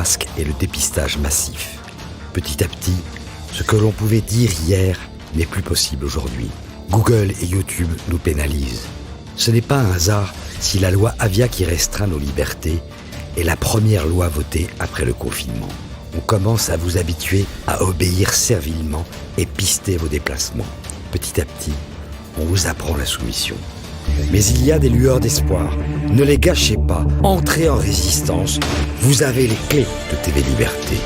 masques et le dépistage massif. Petit à petit, ce que l'on pouvait dire hier n'est plus possible aujourd'hui. Google et YouTube nous pénalisent. Ce n'est pas un hasard si la loi Avia qui restreint nos libertés est la première loi votée après le confinement. On commence à vous habituer à obéir servilement et pister vos déplacements. Petit à petit, on vous apprend la soumission. Mais il y a des lueurs d'espoir. Ne les gâchez pas. Entrez en résistance. Vous avez les clés de TV Liberté.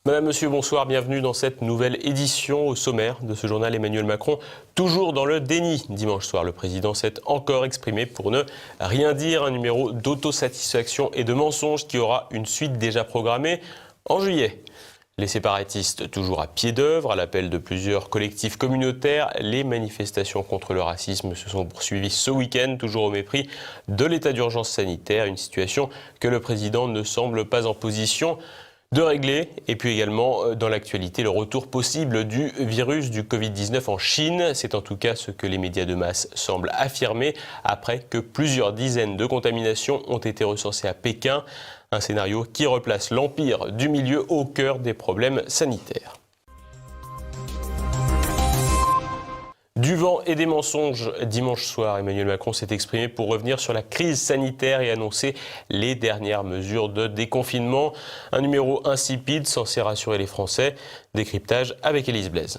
Madame, Monsieur, bonsoir, bienvenue dans cette nouvelle édition. Au sommaire de ce journal, Emmanuel Macron, toujours dans le déni. Dimanche soir, le président s'est encore exprimé pour ne rien dire. Un numéro d'autosatisfaction et de mensonges qui aura une suite déjà programmée en juillet. Les séparatistes toujours à pied d'œuvre, à l'appel de plusieurs collectifs communautaires. Les manifestations contre le racisme se sont poursuivies ce week-end, toujours au mépris de l'état d'urgence sanitaire. Une situation que le président ne semble pas en position de régler. Et puis également dans l'actualité, le retour possible du virus du Covid-19 en Chine. C'est en tout cas ce que les médias de masse semblent affirmer après que plusieurs dizaines de contaminations ont été recensées à Pékin. Un scénario qui replace l'empire du milieu au cœur des problèmes sanitaires. Du vent et des mensonges, dimanche soir, Emmanuel Macron s'est exprimé pour revenir sur la crise sanitaire et annoncer les dernières mesures de déconfinement. Un numéro insipide censé rassurer les Français. Décryptage avec Élise Blaise.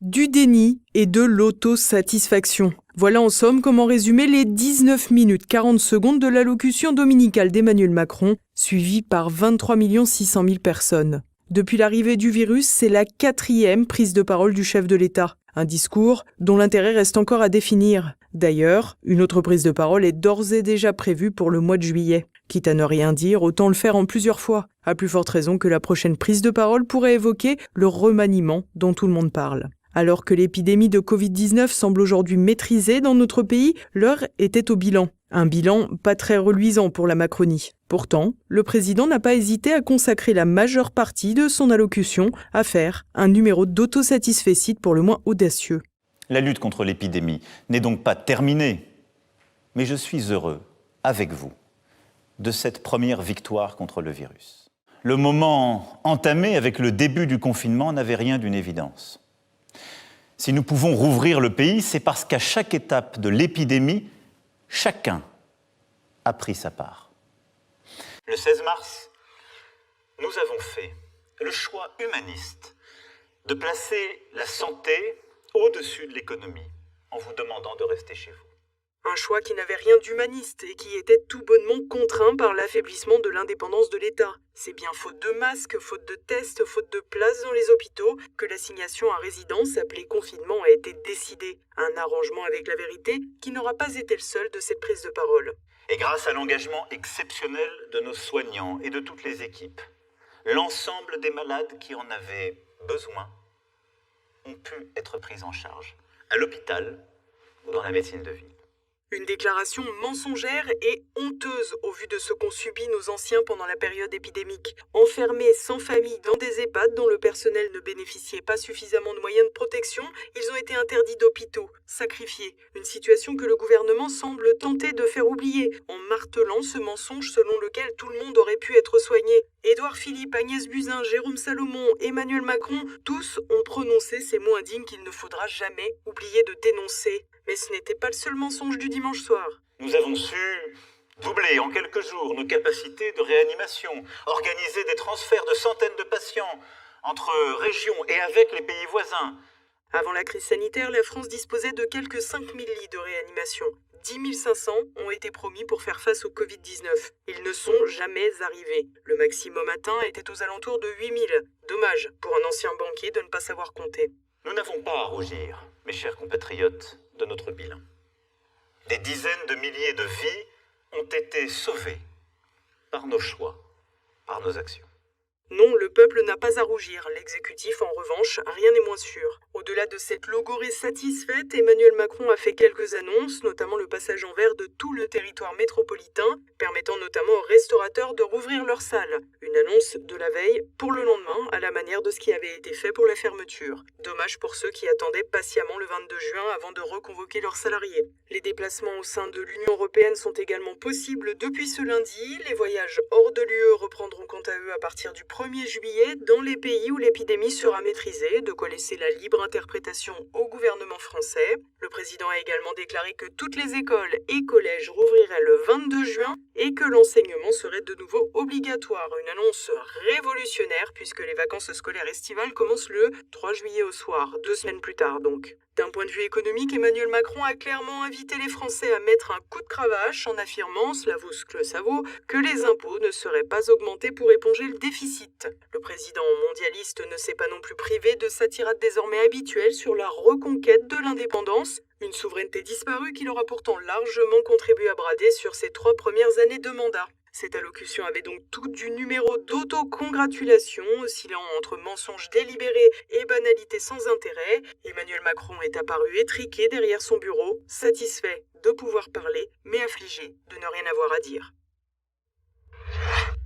Du déni et de l'autosatisfaction. Voilà en somme comment résumer les 19 minutes 40 secondes de l'allocution dominicale d'Emmanuel Macron, suivie par 23 600 000 personnes. Depuis l'arrivée du virus, c'est la 4e prise de parole du chef de l'État. Un discours dont l'intérêt reste encore à définir. D'ailleurs, une autre prise de parole est d'ores et déjà prévue pour le mois de juillet. Quitte à ne rien dire, autant le faire en plusieurs fois. À plus forte raison que la prochaine prise de parole pourrait évoquer le remaniement dont tout le monde parle. Alors que l'épidémie de Covid-19 semble aujourd'hui maîtrisée dans notre pays, l'heure était au bilan. Un bilan pas très reluisant pour la Macronie. Pourtant, le président n'a pas hésité à consacrer la majeure partie de son allocution à faire un numéro d'autosatisfecit pour le moins audacieux. La lutte contre l'épidémie n'est donc pas terminée, mais je suis heureux, avec vous, de cette première victoire contre le virus. Le moment entamé avec le début du confinement n'avait rien d'une évidence. Si nous pouvons rouvrir le pays, c'est parce qu'à chaque étape de l'épidémie, chacun a pris sa part. Le 16 mars, nous avons fait le choix humaniste de placer la santé au-dessus de l'économie en vous demandant de rester chez vous. Un choix qui n'avait rien d'humaniste et qui était tout bonnement contraint par l'affaiblissement de l'indépendance de l'État. C'est bien faute de masques, faute de tests, faute de places dans les hôpitaux que l'assignation à résidence appelée confinement a été décidée. Un arrangement avec la vérité qui n'aura pas été le seul de cette prise de parole. Et grâce à l'engagement exceptionnel de nos soignants et de toutes les équipes, l'ensemble des malades qui en avaient besoin ont pu être pris en charge à l'hôpital ou dans la médecine de ville. Une déclaration mensongère et honteuse au vu de ce qu'ont subi nos anciens pendant la période épidémique. Enfermés sans famille dans des EHPAD dont le personnel ne bénéficiait pas suffisamment de moyens de protection, ils ont été interdits d'hôpitaux, sacrifiés. Une situation que le gouvernement semble tenter de faire oublier, en martelant ce mensonge selon lequel tout le monde aurait pu être soigné. Édouard Philippe, Agnès Buzyn, Jérôme Salomon, Emmanuel Macron, tous ont prononcé ces mots indignes qu'il ne faudra jamais oublier de dénoncer. Mais ce n'était pas le seul mensonge du dimanche soir. Nous avons su doubler en quelques jours nos capacités de réanimation, organiser des transferts de centaines de patients entre régions et avec les pays voisins. Avant la crise sanitaire, la France disposait de quelques 5000 lits de réanimation. 10 500 ont été promis pour faire face au Covid-19. Ils ne sont jamais arrivés. Le maximum atteint était aux alentours de 8000. Dommage pour un ancien banquier de ne pas savoir compter. Nous n'avons pas à rougir, mes chers compatriotes, de notre bilan. Des dizaines de milliers de vies ont été sauvées par nos choix, par nos actions. Non, le peuple n'a pas à rougir. L'exécutif, en revanche, rien n'est moins sûr. Au-delà de cette logorée satisfaite, Emmanuel Macron a fait quelques annonces, notamment le passage en vert de tout le territoire métropolitain, permettant notamment aux restaurateurs de rouvrir leurs salles. Une annonce de la veille pour le lendemain, à la manière de ce qui avait été fait pour la fermeture. Dommage pour ceux qui attendaient patiemment le 22 juin avant de reconvoquer leurs salariés. Les déplacements au sein de l'Union européenne sont également possibles depuis ce lundi. Les voyages hors de l'UE reprendront quant à eux à partir du 1er juillet dans les pays où l'épidémie sera maîtrisée, de quoi laisser la libre interprétation au gouvernement français. Le président a également déclaré que toutes les écoles et collèges rouvriraient le 22 juin et que l'enseignement serait de nouveau obligatoire. Une annonce révolutionnaire puisque les vacances scolaires estivales commencent le 3 juillet au soir, 2 semaines plus tard donc. D'un point de vue économique, Emmanuel Macron a clairement invité les Français à mettre un coup de cravache en affirmant, cela vaut ce que ça vaut, que les impôts ne seraient pas augmentés pour éponger le déficit. Le président mondialiste ne s'est pas non plus privé de sa tirade désormais habituelle sur la reconquête de l'indépendance, une souveraineté disparue qu'il aura pourtant largement contribué à brader sur ses 3 premières années de mandat. Cette allocution avait donc tout du numéro d'autocongratulation, oscillant entre mensonges délibérés et banalités sans intérêt. Emmanuel Macron est apparu étriqué derrière son bureau, satisfait de pouvoir parler, mais affligé de ne rien avoir à dire.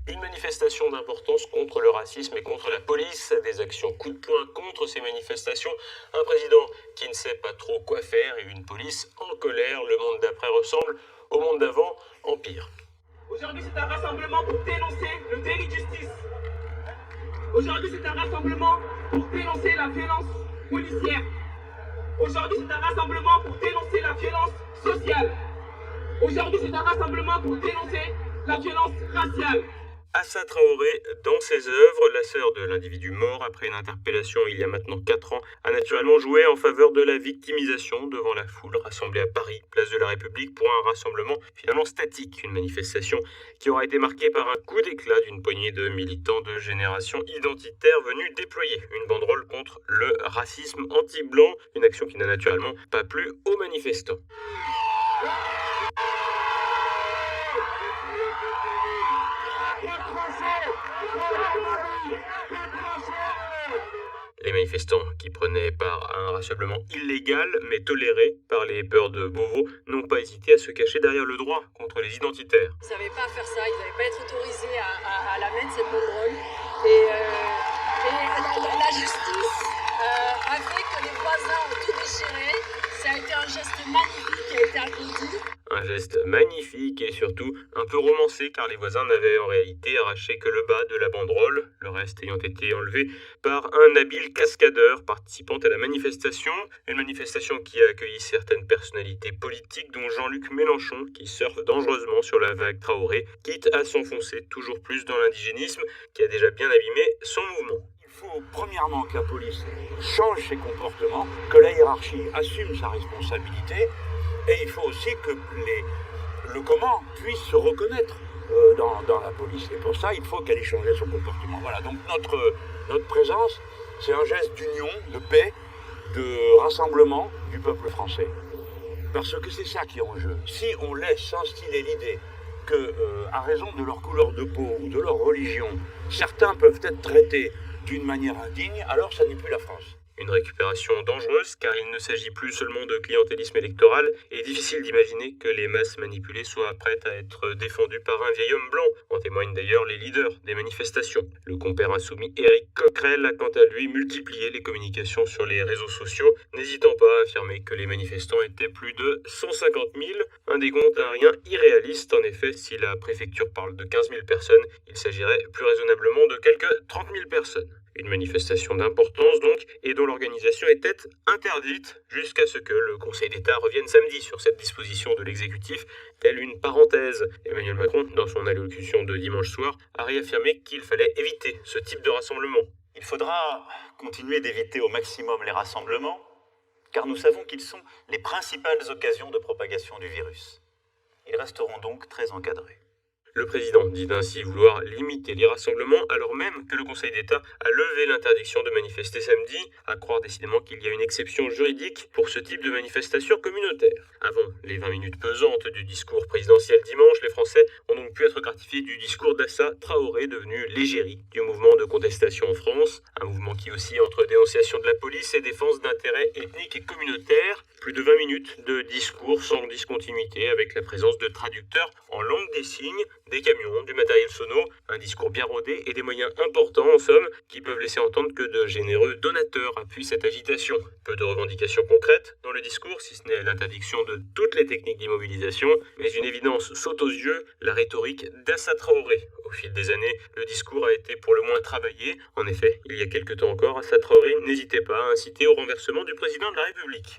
Une manifestation d'importance contre le racisme et contre la police, des actions coup de poing contre ces manifestations, un président qui ne sait pas trop quoi faire et une police en colère. Le monde d'après ressemble au monde d'avant, en pire. Aujourd'hui, c'est un rassemblement pour dénoncer le délit de justice. Aujourd'hui, c'est un rassemblement pour dénoncer la violence policière. Aujourd'hui, c'est un rassemblement pour dénoncer la violence sociale. Aujourd'hui, c'est un rassemblement pour dénoncer la violence raciale. Assa Traoré, dans ses œuvres, la sœur de l'individu mort après une interpellation il y a maintenant 4 ans, a naturellement joué en faveur de la victimisation devant la foule rassemblée à Paris, place de la République, pour un rassemblement finalement statique, une manifestation qui aura été marquée par un coup d'éclat d'une poignée de militants de génération identitaire venus déployer une banderole contre le racisme anti-blanc, une action qui n'a naturellement pas plu aux manifestants. Les manifestants qui prenaient part à un rassemblement illégal mais toléré par les peurs de Beauvau n'ont pas hésité à se cacher derrière le droit contre les identitaires. Ils n'avaient pas à faire ça, ils n'avaient pas à être autorisés à la mettre cette banderole. Et la justice a fait que les voisins ont tout déchiré. Ça a été un geste magnifique qui a été applaudi. Un geste magnifique et surtout un peu romancé car les voisins n'avaient en réalité arraché que le bas de la banderole, le reste ayant été enlevé par un habile cascadeur participant à la manifestation. Une manifestation qui a accueilli certaines personnalités politiques dont Jean-Luc Mélenchon qui surfe dangereusement sur la vague Traoré, quitte à s'enfoncer toujours plus dans l'indigénisme qui a déjà bien abîmé son mouvement. Il faut premièrement que la police change ses comportements, que la hiérarchie assume sa responsabilité, et il faut aussi que le commun puisse se reconnaître dans la police. Et pour ça, il faut qu'elle ait changé son comportement. Voilà, donc notre présence, c'est un geste d'union, de paix, de rassemblement du peuple français. Parce que c'est ça qui est en jeu. Si on laisse s'instiller l'idée que, à raison de leur couleur de peau ou de leur religion, certains peuvent être traités d'une manière indigne, alors ça n'est plus la France. Une récupération dangereuse car il ne s'agit plus seulement de clientélisme électoral et difficile d'imaginer que les masses manipulées soient prêtes à être défendues par un vieil homme blanc. En témoignent d'ailleurs les leaders des manifestations. Le compère insoumis Éric Coquerel a quant à lui multiplié les communications sur les réseaux sociaux, n'hésitant pas à affirmer que les manifestants étaient plus de 150 000. Un décompte à rien irréaliste. En effet, si la préfecture parle de 15 000 personnes, il s'agirait plus raisonnablement de quelques 30 000 personnes. Une manifestation d'importance donc, et dont l'organisation était interdite jusqu'à ce que le Conseil d'État revienne samedi sur cette disposition de l'exécutif, telle une parenthèse. Emmanuel Macron, dans son allocution de dimanche soir, a réaffirmé qu'il fallait éviter ce type de rassemblement. Il faudra continuer d'éviter au maximum les rassemblements, car nous savons qu'ils sont les principales occasions de propagation du virus. Ils resteront donc très encadrés. Le président dit ainsi vouloir limiter les rassemblements alors même que le Conseil d'État a levé l'interdiction de manifester samedi, à croire décidément qu'il y a une exception juridique pour ce type de manifestation communautaire. Avant les 20 minutes pesantes du discours présidentiel dimanche, les Français ont donc pu être gratifiés du discours d'Assa Traoré, devenu l'égérie du mouvement de contestation en France, un mouvement qui oscille entre dénonciation de la police et défense d'intérêts ethniques et communautaires. Plus de 20 minutes de discours sans discontinuité avec la présence de traducteurs en langue des signes, des camions, du matériel sono, un discours bien rodé et des moyens importants en somme qui peuvent laisser entendre que de généreux donateurs appuient cette agitation. Peu de revendications concrètes dans le discours, si ce n'est l'interdiction de toutes les techniques d'immobilisation, mais une évidence saute aux yeux, la rhétorique d'Assa Traoré. Au fil des années, le discours a été pour le moins travaillé. En effet, il y a quelque temps encore, Assa Traoré n'hésitait pas à inciter au renversement du président de la République.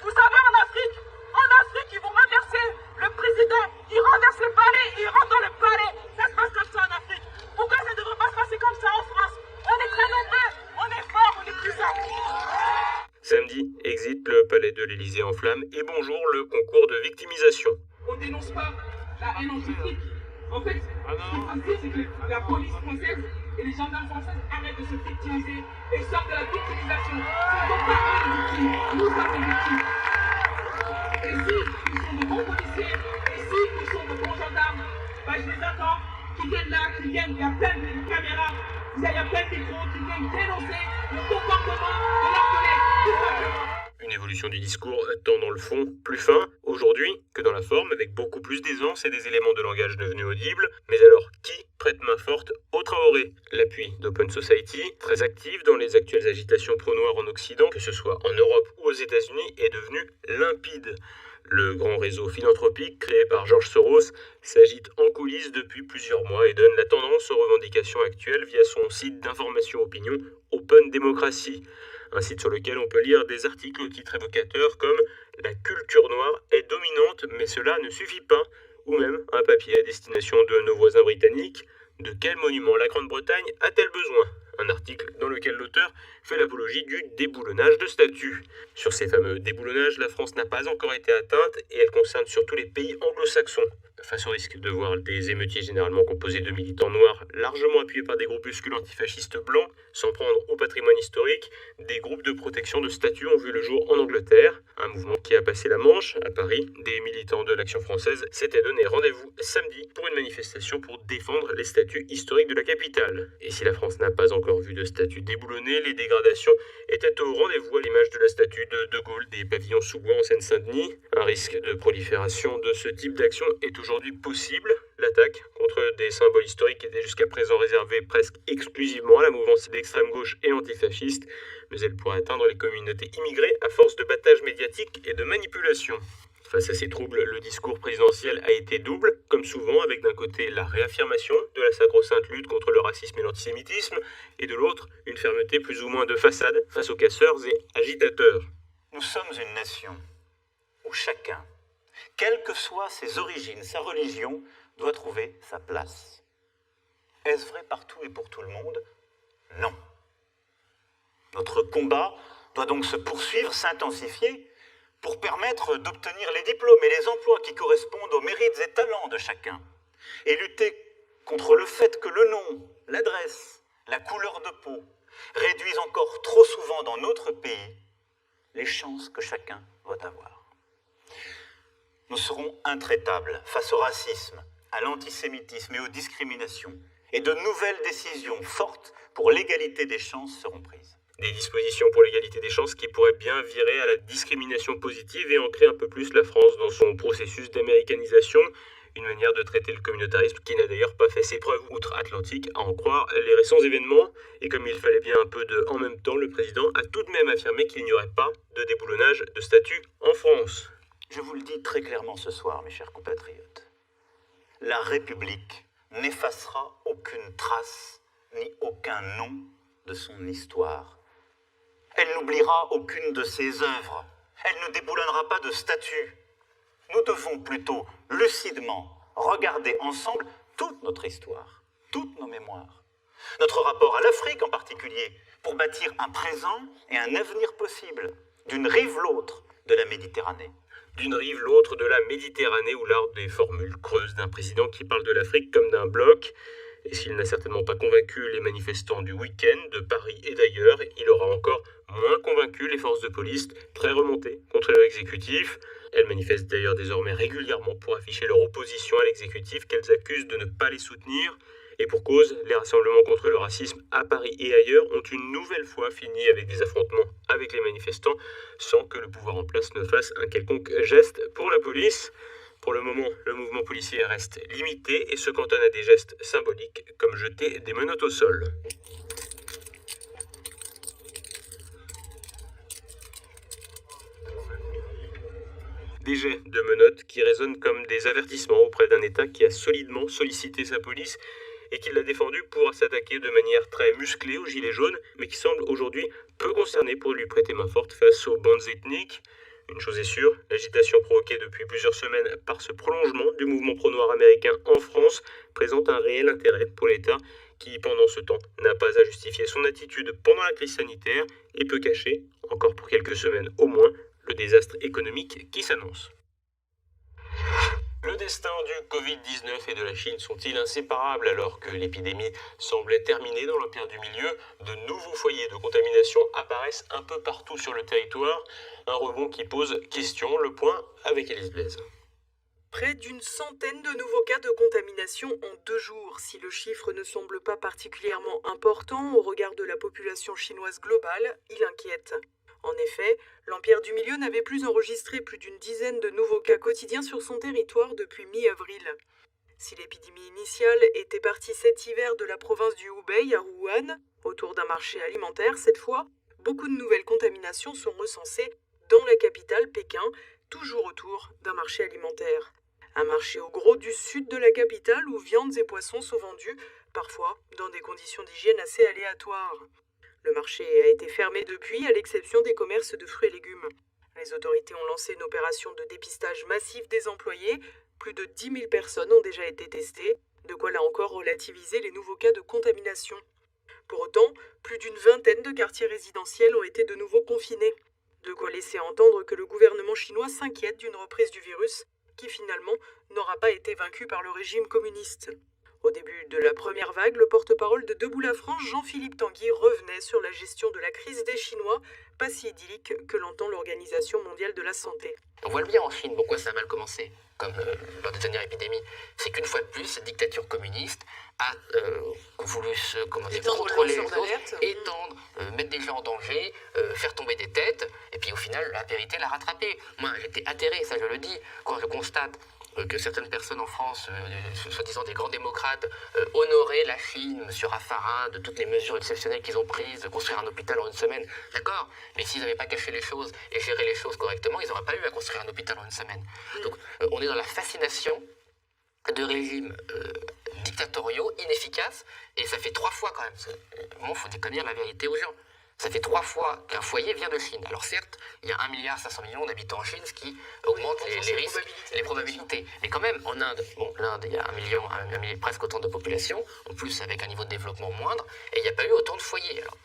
Vous savez, en Afrique, ils vont renverser le président, il renverse le palais, il rentre dans le palais. Ça se passe comme ça en Afrique. Pourquoi ça ne devrait pas se passer comme ça en France? On est très nombreux, on est fort, on est puissants. Samedi, exit le palais de l'Élysée en flammes et bonjour le concours de victimisation. On dénonce pas la haine anti-flic. En fait, ce qui est passé, c'est que la police française et les gendarmes français arrêtent de se victimiser et sortent de la victimisation. Ce ne sont pas eux les victimes, nous sommes les victimes. Et si ils sont de bons policiers, et si ils sont de bons gendarmes, bah je les attends, qu'ils viennent là, qu'ils viennent, il y a plein de caméras, il y a plein de micros, qu'ils viennent dénoncer le comportement de leurs collègues, tout simplement. Une évolution du discours tant dans le fond, plus fin, aujourd'hui, que dans la forme, avec beaucoup plus d'aisance et des éléments de langage devenus audibles. Mais alors, qui prête main forte au Traoré? L'appui d'Open Society, très actif dans les actuelles agitations pro-noires en Occident, que ce soit en Europe ou aux États-Unis, est devenu limpide. Le grand réseau philanthropique créé par George Soros s'agite en coulisses depuis plusieurs mois et donne la tendance aux revendications actuelles via son site d'information opinion Open Democracy. Un site sur lequel on peut lire des articles au titre évocateur comme « La culture noire est dominante mais cela ne suffit pas » ou même un papier à destination de nos voisins britanniques « De quel monument la Grande-Bretagne a-t-elle besoin ?» Un article dans lequel l'auteur fait l'apologie du déboulonnage de statues. Sur ces fameux déboulonnages, la France n'a pas encore été atteinte et elle concerne surtout les pays anglo-saxons. Face au risque de voir des émeutiers généralement composés de militants noirs, largement appuyés par des groupuscules antifascistes blancs, s'en prendre au patrimoine historique, des groupes de protection de statues ont vu le jour en Angleterre. Un mouvement qui a passé la Manche, à Paris. Des militants de l'Action française s'étaient donné rendez-vous samedi pour une manifestation pour défendre les statues historiques de la capitale. Et si la France n'a pas encore vu de statues déboulonnées, les dégradations étaient au rendez-vous à l'image de la statue de Gaulle des pavillons sous bois en Seine-Saint-Denis. Un risque de prolifération de ce type d'action est aujourd'hui possible. L'attaque contre des symboles historiques était jusqu'à présent réservée presque exclusivement à la mouvance d'extrême gauche et antifasciste, mais elle pourrait atteindre les communautés immigrées à force de battage médiatique et de manipulation. Face à ces troubles, le discours présidentiel a été double, comme souvent, avec d'un côté la réaffirmation de la sacro-sainte lutte contre le racisme et l'antisémitisme, et de l'autre, une fermeté plus ou moins de façade face aux casseurs et agitateurs. Nous sommes une nation où chacun, quelles que soient ses origines, sa religion, doit trouver sa place. Est-ce vrai partout et pour tout le monde? Non. Notre combat doit donc se poursuivre, s'intensifier, pour permettre d'obtenir les diplômes et les emplois qui correspondent aux mérites et talents de chacun, et lutter contre le fait que le nom, l'adresse, la couleur de peau réduisent encore trop souvent dans notre pays les chances que chacun doit avoir. Nous serons intraitables face au racisme, à l'antisémitisme et aux discriminations, et de nouvelles décisions fortes pour l'égalité des chances seront prises. Des dispositions pour l'égalité des chances qui pourraient bien virer à la discrimination positive et ancrer un peu plus la France dans son processus d'américanisation, une manière de traiter le communautarisme qui n'a d'ailleurs pas fait ses preuves outre-Atlantique, à en croire les récents événements. Et comme il fallait bien un peu de en même temps, le président a tout de même affirmé qu'il n'y aurait pas de déboulonnage de statues en France. Je vous le dis très clairement ce soir, mes chers compatriotes. La République n'effacera aucune trace ni aucun nom de son histoire. Elle n'oubliera aucune de ses œuvres. Elle ne déboulonnera pas de statues. Nous devons plutôt lucidement regarder ensemble toute notre histoire, toutes nos mémoires, notre rapport à l'Afrique en particulier, pour bâtir un présent et un avenir possible, d'une rive l'autre de la Méditerranée. D'une rive l'autre de la Méditerranée, ou l'art des formules creuses d'un président qui parle de l'Afrique comme d'un bloc. Et s'il n'a certainement pas convaincu les manifestants du week-end, de Paris et d'ailleurs, il aura encore moins convaincu les forces de police, très remontées contre l'exécutif. Elles manifestent d'ailleurs désormais régulièrement pour afficher leur opposition à l'exécutif qu'elles accusent de ne pas les soutenir. Et pour cause, les rassemblements contre le racisme à Paris et ailleurs ont une nouvelle fois fini avec des affrontements avec les manifestants sans que le pouvoir en place ne fasse un quelconque geste pour la police. Pour le moment, le mouvement policier reste limité et se cantonne à des gestes symboliques comme jeter des menottes au sol. Des jets de menottes qui résonnent comme des avertissements auprès d'un État qui a solidement sollicité sa police et qui l'a défendu pour s'attaquer de manière très musclée aux gilets jaunes, mais qui semble aujourd'hui peu concerné pour lui prêter main forte face aux bandes ethniques. Une chose est sûre, l'agitation provoquée depuis plusieurs semaines par ce prolongement du mouvement pro-noir américain en France présente un réel intérêt pour l'État qui, pendant ce temps, n'a pas à justifier son attitude pendant la crise sanitaire et peut cacher, encore pour quelques semaines au moins, le désastre économique qui s'annonce. Le destin du Covid-19 et de la Chine sont-ils inséparables alors que l'épidémie semblait terminée dans l'Empire du Milieu? De nouveaux foyers de contamination apparaissent un peu partout sur le territoire. Un rebond qui pose question. Le point avec Élise Blaise. Près d'une centaine de nouveaux cas de contamination en 2 jours. Si le chiffre ne semble pas particulièrement important au regard de la population chinoise globale, il inquiète. En effet, l'Empire du Milieu n'avait plus enregistré plus d'une dizaine de nouveaux cas quotidiens sur son territoire depuis mi-avril. Si l'épidémie initiale était partie cet hiver de la province du Hubei à Wuhan, autour d'un marché alimentaire cette fois, beaucoup de nouvelles contaminations sont recensées dans la capitale Pékin, toujours autour d'un marché alimentaire. Un marché au gros du sud de la capitale où viandes et poissons sont vendus, parfois dans des conditions d'hygiène assez aléatoires. Le marché a été fermé depuis, à l'exception des commerces de fruits et légumes. Les autorités ont lancé une opération de dépistage massif des employés. Plus de 10 000 personnes ont déjà été testées, de quoi là encore relativiser les nouveaux cas de contamination. Pour autant, plus d'une vingtaine de quartiers résidentiels ont été de nouveau confinés. De quoi laisser entendre que le gouvernement chinois s'inquiète d'une reprise du virus qui finalement n'aura pas été vaincu par le régime communiste. Au début de la première vague, le porte-parole de Debout la France, Jean-Philippe Tanguy, revenait sur la gestion de la crise des Chinois, pas si idyllique que l'entend l'Organisation mondiale de la santé. On voit le bien en Chine, pourquoi ça a mal commencé, comme lors des dernières épidémies. C'est qu'une fois de plus, cette dictature communiste a voulu contrôler les choses, étendre, mettre des gens en danger, faire tomber des têtes, et puis au final, la vérité l'a rattrapé. Moi, j'étais atterré, ça je le dis, quand je constate que certaines personnes en France, soi-disant des grands démocrates, honoraient la Chine, M. Raffarin, de toutes les mesures exceptionnelles qu'ils ont prises, de construire un hôpital en 1 semaine. D'accord, mais s'ils n'avaient pas caché les choses et géré les choses correctement, ils n'auraient pas eu à construire un hôpital en 1 semaine. Donc on est dans la fascination de régimes dictatoriaux, inefficaces, et ça fait 3 fois quand même. Il faut déconner la vérité aux gens. Ça fait 3 fois qu'un foyer vient de Chine. Alors certes, il y a 1,5 milliard d'habitants en Chine, ce qui augmente les risques, les probabilités. Mais quand même, en Inde, l'Inde, il y a 1 million, presque autant de population, en plus avec un niveau de développement moindre, et il n'y a pas eu autant de foyers. Alors,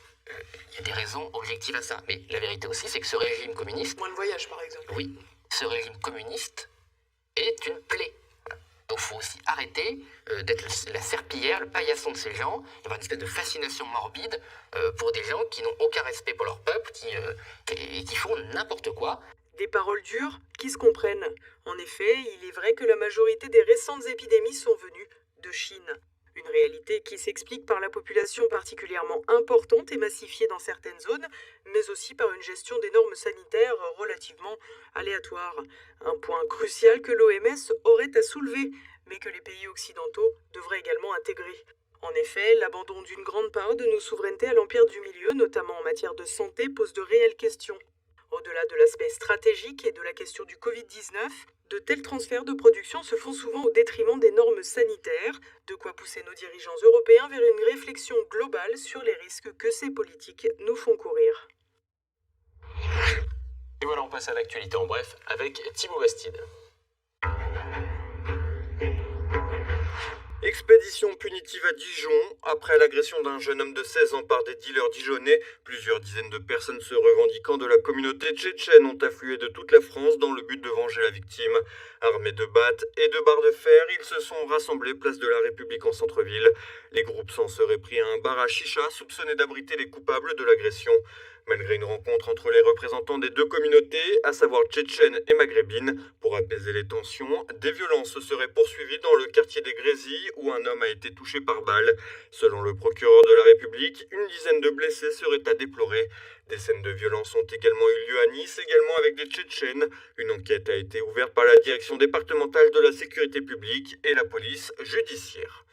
il y a des raisons objectives à ça. Mais la vérité aussi, c'est que ce régime communiste... Moins de voyages, par exemple. Oui, ce régime communiste est une plaie. Donc il faut aussi arrêter d'être la serpillière, le paillasson de ces gens, d'avoir une espèce de fascination morbide pour des gens qui n'ont aucun respect pour leur peuple, qui font n'importe quoi. Des paroles dures qui se comprennent. En effet, il est vrai que la majorité des récentes épidémies sont venues de Chine. Une réalité qui s'explique par la population particulièrement importante et massifiée dans certaines zones, mais aussi par une gestion des normes sanitaires relativement aléatoire. Un point crucial que l'OMS aurait à soulever, mais que les pays occidentaux devraient également intégrer. En effet, l'abandon d'une grande part de nos souverainetés à l'Empire du Milieu, notamment en matière de santé, pose de réelles questions. Au-delà de l'aspect stratégique et de la question du Covid-19, de tels transferts de production se font souvent au détriment des normes sanitaires, de quoi pousser nos dirigeants européens vers une réflexion globale sur les risques que ces politiques nous font courir. Et voilà, on passe à l'actualité en bref avec Thibaut Bastide. Expédition punitive à Dijon. Après l'agression d'un jeune homme de 16 ans par des dealers dijonnais, plusieurs dizaines de personnes se revendiquant de la communauté tchétchène ont afflué de toute la France dans le but de venger la victime. Armés de battes et de barres de fer, ils se sont rassemblés place de la République en centre-ville. Les groupes s'en seraient pris à un bar à chicha soupçonné d'abriter les coupables de l'agression. Malgré une rencontre entre les représentants des deux communautés, à savoir tchétchène et maghrébine, pour apaiser les tensions, des violences seraient poursuivies dans le quartier des Grésilles où un homme a été touché par balle. Selon le procureur de la République, une dizaine de blessés seraient à déplorer. Des scènes de violence ont également eu lieu à Nice, également avec des Tchétchènes. Une enquête a été ouverte par la direction départementale de la sécurité publique et la police judiciaire.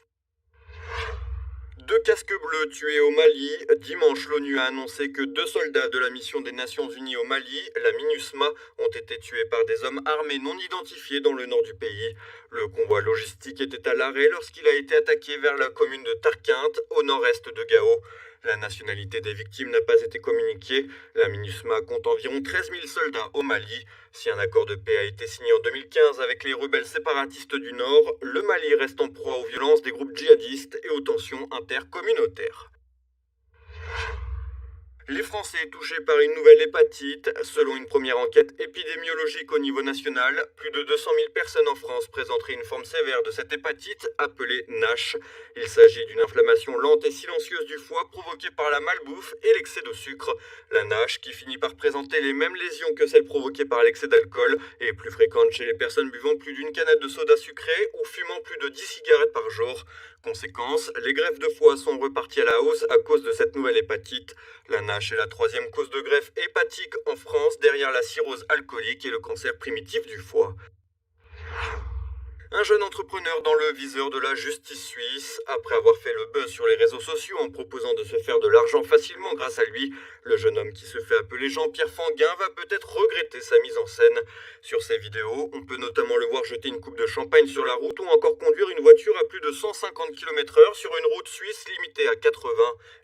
2 casques bleus tués au Mali. Dimanche, l'ONU a annoncé que 2 soldats de la mission des Nations Unies au Mali, la MINUSMA, ont été tués par des hommes armés non identifiés dans le nord du pays. Le convoi logistique était à l'arrêt lorsqu'il a été attaqué vers la commune de Tarkinte, au nord-est de Gao. La nationalité des victimes n'a pas été communiquée. La MINUSMA compte environ 13 000 soldats au Mali. Si un accord de paix a été signé en 2015 avec les rebelles séparatistes du Nord, le Mali reste en proie aux violences des groupes djihadistes et aux tensions intercommunautaires. Les Français touchés par une nouvelle hépatite. Selon une première enquête épidémiologique au niveau national, plus de 200 000 personnes en France présenteraient une forme sévère de cette hépatite appelée NASH. Il s'agit d'une inflammation lente et silencieuse du foie provoquée par la malbouffe et l'excès de sucre. La NASH, qui finit par présenter les mêmes lésions que celles provoquées par l'excès d'alcool, est plus fréquente chez les personnes buvant plus d'une canette de soda sucré ou fumant plus de 10 cigarettes par jour. Conséquence, les greffes de foie sont reparties à la hausse à cause de cette nouvelle hépatite. La NASH est la 3e cause de greffe hépatique en France, derrière la cirrhose alcoolique et le cancer primitif du foie. Un jeune entrepreneur dans le viseur de la justice suisse. Après avoir fait le buzz sur les réseaux sociaux en proposant de se faire de l'argent facilement grâce à lui, le jeune homme qui se fait appeler Jean-Pierre Fanguin va peut-être regretter sa mise en scène. Sur ses vidéos, on peut notamment le voir jeter une coupe de champagne sur la route ou encore conduire une voiture à plus de 150 km/h sur une route suisse limitée à 80.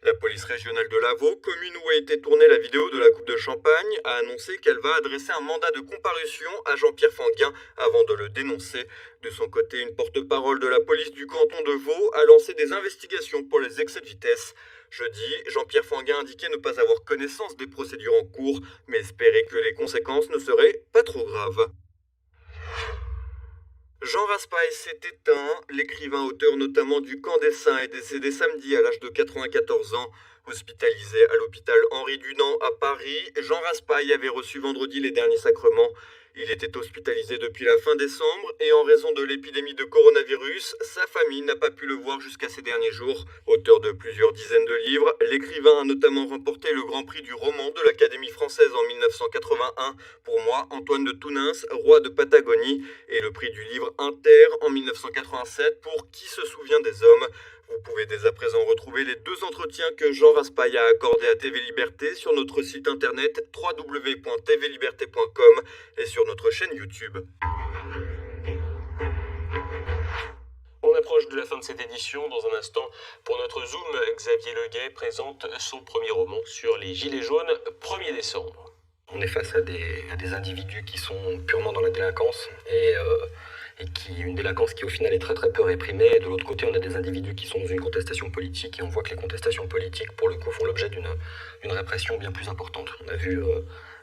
La police régionale de Lavaux, commune où a été tournée la vidéo de la coupe de champagne, a annoncé qu'elle va adresser un mandat de comparution à Jean-Pierre Fanguin avant de le dénoncer. De son côté, une porte-parole de la police du canton de Vaud a lancé des investigations pour les excès de vitesse. Jeudi, Jean-Pierre Fanguin indiquait ne pas avoir connaissance des procédures en cours, mais espérait que les conséquences ne seraient pas trop graves. Jean Raspail s'est éteint. L'écrivain auteur notamment du Camp des Saints est décédé samedi à l'âge de 94 ans. Hospitalisé à l'hôpital Henri Dunant à Paris, Jean Raspail avait reçu vendredi les derniers sacrements. Il était hospitalisé depuis la fin décembre et en raison de l'épidémie de coronavirus, sa famille n'a pas pu le voir jusqu'à ces derniers jours. Auteur de plusieurs dizaines de livres, l'écrivain a notamment remporté le Grand Prix du roman de l'Académie française en 1981, pour moi, Antoine de Tounens, roi de Patagonie, et le prix du livre Inter en 1987 pour Qui se souvient des hommes. Vous pouvez dès à présent retrouver les 2 entretiens que Jean Raspail a accordés à TV Liberté sur notre site internet www.tvliberté.com et sur notre chaîne YouTube. On approche de la fin de cette édition. Dans un instant, pour notre Zoom, Xavier Leguet présente son premier roman sur les Gilets jaunes, 1er décembre. On est face à des individus qui sont purement dans la délinquance et une délinquance qui au final est très très peu réprimée. Et de l'autre côté, on a des individus qui sont dans une contestation politique et on voit que les contestations politiques, pour le coup, font l'objet d'une répression bien plus importante. On a vu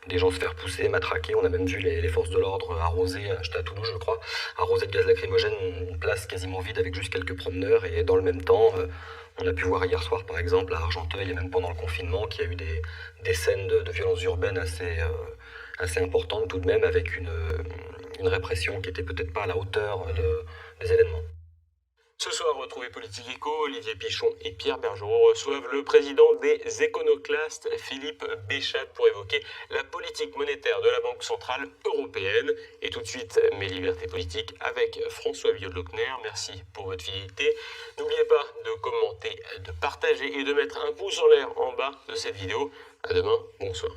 des gens se faire pousser, matraquer, on a même vu les forces de l'ordre arroser, j'étais à Toulouse je crois, arroser de gaz lacrymogène une place quasiment vide avec juste quelques promeneurs. Et dans le même temps, on a pu voir hier soir par exemple à Argenteuil et même pendant le confinement qu'il y a eu des scènes de violences urbaines assez importantes tout de même, avec une répression qui n'était peut-être pas à la hauteur des événements. Ce soir, retrouvez Politique Éco, Olivier Pichon et Pierre Bergerot reçoivent le président des Éconoclastes, Philippe Béchat, pour évoquer la politique monétaire de la Banque Centrale Européenne. Et tout de suite, mes libertés politiques avec François Villot-de-Lochner. Merci pour votre fidélité. N'oubliez pas de commenter, de partager et de mettre un pouce en l'air en bas de cette vidéo. À demain, bonsoir.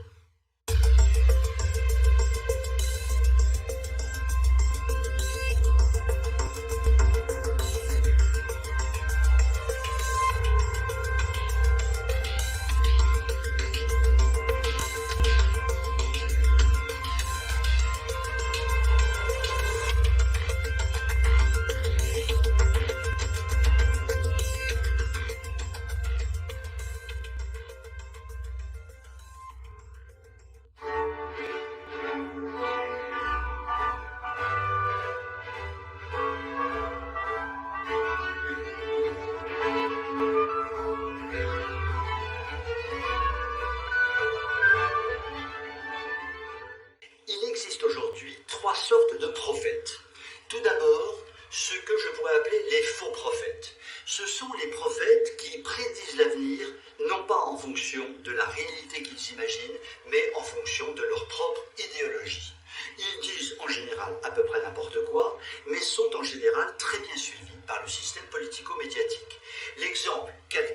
mais en fonction de leur propre idéologie. Ils disent en général à peu près n'importe quoi, mais sont en général très bien suivis par le système politico-médiatique. L'exemple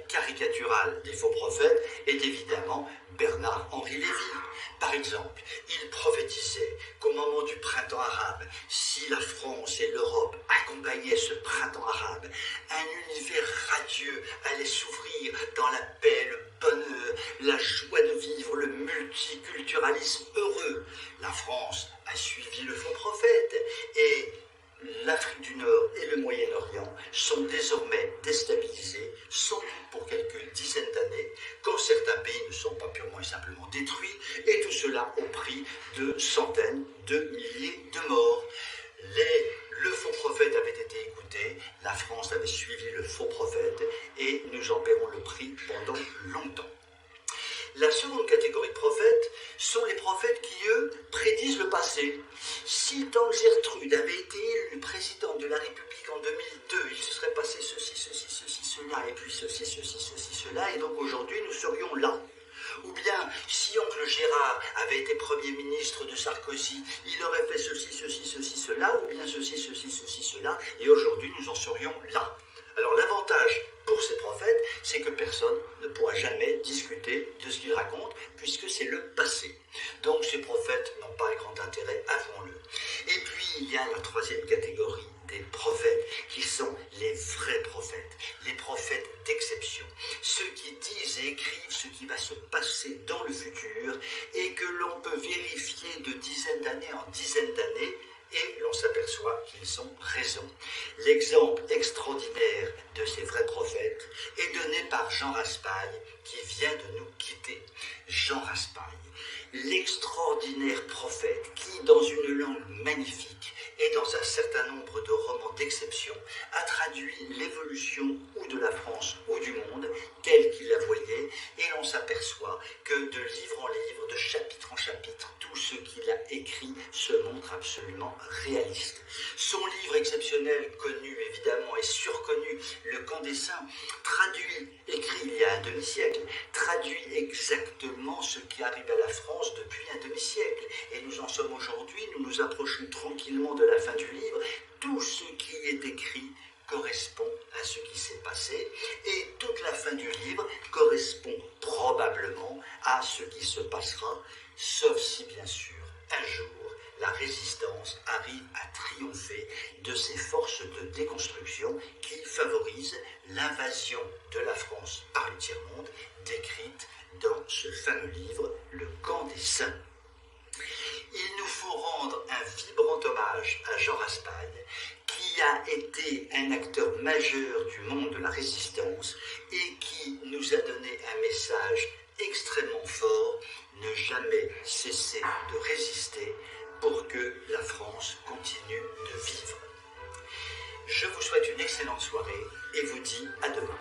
caricatural des faux prophètes est évidemment Bernard-Henri Lévy. Par exemple, il prophétisait qu'au moment du printemps arabe, si la France et l'Europe accompagnaient ce printemps arabe, un univers radieux allait s'ouvrir dans la paix, le bonheur, la joie de vivre, le multiculturalisme heureux. La France a suivi le faux prophète et l'Afrique du Nord et le Moyen-Orient sont désormais déstabilisés, sans doute pour quelques dizaines d'années, quand certains pays ne sont pas purement et simplement détruits, et tout cela au prix de centaines de milliers de morts. Le faux prophète avait été écouté, la France avait suivi le faux prophète, et nous en paierons le prix pendant longtemps. La seconde catégorie de prophètes sont les prophètes qui, eux, prédisent le passé. Si Tante Gertrude avait été élue présidente de la République en 2002, il se serait passé ceci, cela, et puis ceci, cela, et donc aujourd'hui nous serions là. Ou bien, si oncle Gérard avait été Premier ministre de Sarkozy, il aurait fait ceci, cela, ou bien ceci, cela, et aujourd'hui nous en serions là. Alors l'avantage pour ces prophètes, c'est que personne ne pourra jamais discuter de ce qu'ils racontent, puisque c'est le passé. Donc ces prophètes n'ont pas un grand intérêt, avouons-le. Et puis il y a la troisième catégorie des prophètes, qui sont les vrais prophètes, les prophètes d'exception, ceux qui disent et écrivent ce qui va se passer dans le futur, et que l'on peut vérifier de dizaines d'années en dizaines d'années, et l'on s'aperçoit qu'ils ont raison. L'exemple extraordinaire de ces vrais prophètes est donné par Jean Raspail, qui vient de nous quitter. Jean Raspail, l'extraordinaire prophète qui, dans une langue magnifique et dans un certain nombre de romans d'exception, a traduit l'évolution ou de la France ou du monde telle qu'il la voyait, et l'on s'aperçoit que de livre en livre, de chapitre en chapitre, tout ce qu'il a écrit se montre absolument réaliste. Son livre exceptionnel, connu évidemment et surconnu, Le Camp des Saints, traduit, écrit il y a un demi-siècle, traduit exactement ce qui arrive à la France depuis un demi-siècle. Et nous en sommes aujourd'hui, nous nous approchons tranquillement de la fin du livre. Tout ce qui est écrit correspond à ce qui s'est passé, et toute la fin du livre correspond probablement à ce qui se passera, sauf si bien sûr, un jour, la résistance arrive à triompher de ces forces de déconstruction qui favorisent l'invasion de la France par le tiers-monde, décrite dans ce fameux livre, Le Camp des Saints. Il nous faut rendre un vibrant hommage à Jean Raspail, qui a été un acteur majeur du monde de la résistance et qui nous a donné un message extrêmement fort: ne jamais cesser de résister pour que la France continue de vivre. Je vous souhaite une excellente soirée et vous dis à demain.